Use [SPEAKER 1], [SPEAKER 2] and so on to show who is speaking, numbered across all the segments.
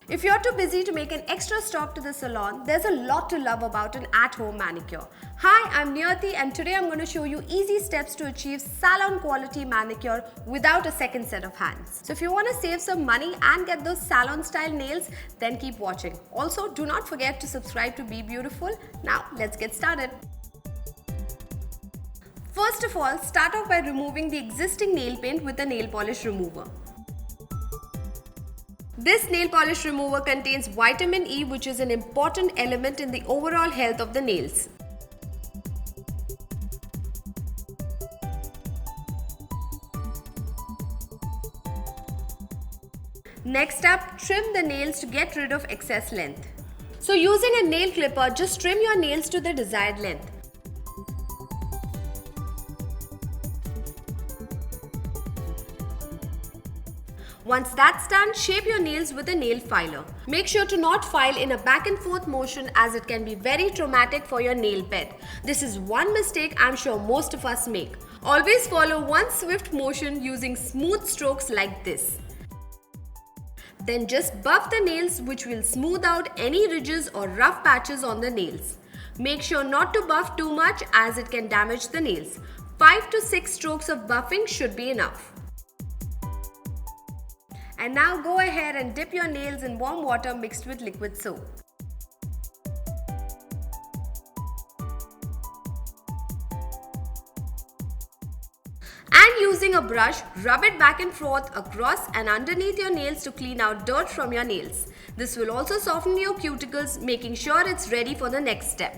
[SPEAKER 1] If you're too busy to make an extra stop to the salon, there's a lot to love about an at-home manicure. Hi, I'm Niyati and today I'm going to show you easy steps to achieve salon quality manicure without a second set of hands. So if you want to save some money and get those salon style nails, then keep watching. Also, do not forget to subscribe to Be Beautiful. Now, let's get started. First of all, start off by removing the existing nail paint with a nail polish remover. This nail polish remover contains vitamin E, which is an important element in the overall health of the nails. Next up, trim the nails to get rid of excess length. So using a nail clipper, just trim your nails to the desired length. Once that's done, shape your nails with a nail filer. Make sure to not file in a back and forth motion as it can be very traumatic for your nail bed. This is one mistake I'm sure most of us make. Always follow one swift motion using smooth strokes like this. Then just buff the nails, which will smooth out any ridges or rough patches on the nails. Make sure not to buff too much as it can damage the nails. 5 to 6 strokes of buffing should be enough. And now go ahead and dip your nails in warm water mixed with liquid soap. And using a brush, rub it back and forth across and underneath your nails to clean out dirt from your nails. This will also soften your cuticles, making sure it's ready for the next step.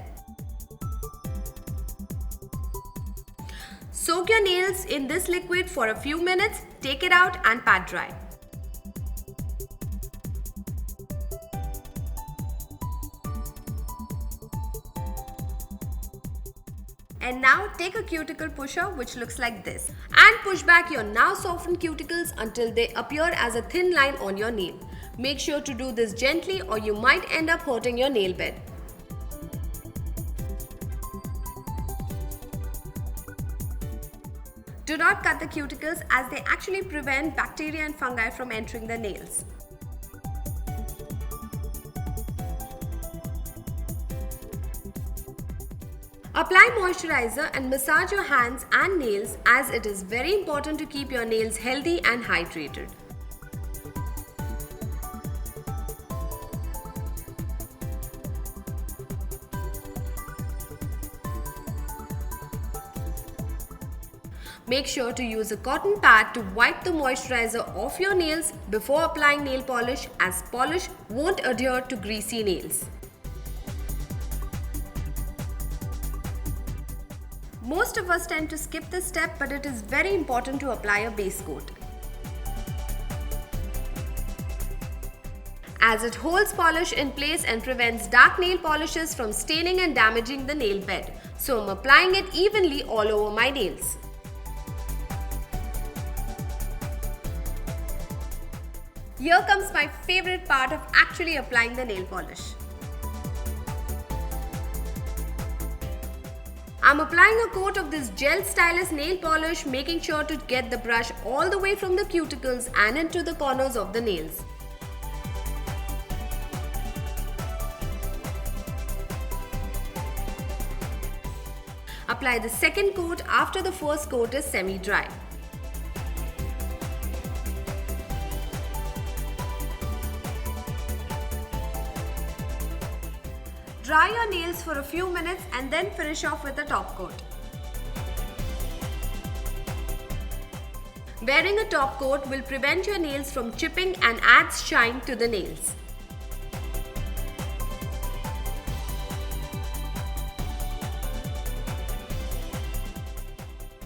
[SPEAKER 1] Soak your nails in this liquid for a few minutes, take it out and pat dry. And now take a cuticle pusher, which looks like this, and push back your now softened cuticles until they appear as a thin line on your nail. Make sure to do this gently or you might end up hurting your nail bed. Do not cut the cuticles as they actually prevent bacteria and fungi from entering the nails. Apply moisturizer and massage your hands and nails as it is very important to keep your nails healthy and hydrated. Make sure to use a cotton pad to wipe the moisturizer off your nails before applying nail polish, as polish won't adhere to greasy nails. Most of us tend to skip this step, but it is very important to apply a base coat, as it holds polish in place and prevents dark nail polishes from staining and damaging the nail bed. So I'm applying it evenly all over my nails. Here comes my favorite part of actually applying the nail polish. I'm applying a coat of this gel stylus nail polish, making sure to get the brush all the way from the cuticles and into the corners of the nails. Apply the second coat after the first coat is semi-dry. Dry your nails for a few minutes and then finish off with a top coat. Wearing a top coat will prevent your nails from chipping and adds shine to the nails.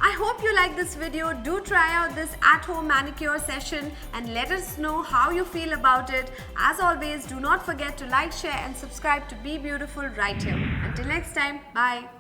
[SPEAKER 1] I hope you like this video. Do try out this at-home manicure session and let us know how you feel about it. As always, do not forget to like, share and subscribe to Be Beautiful right here. Until next time, bye.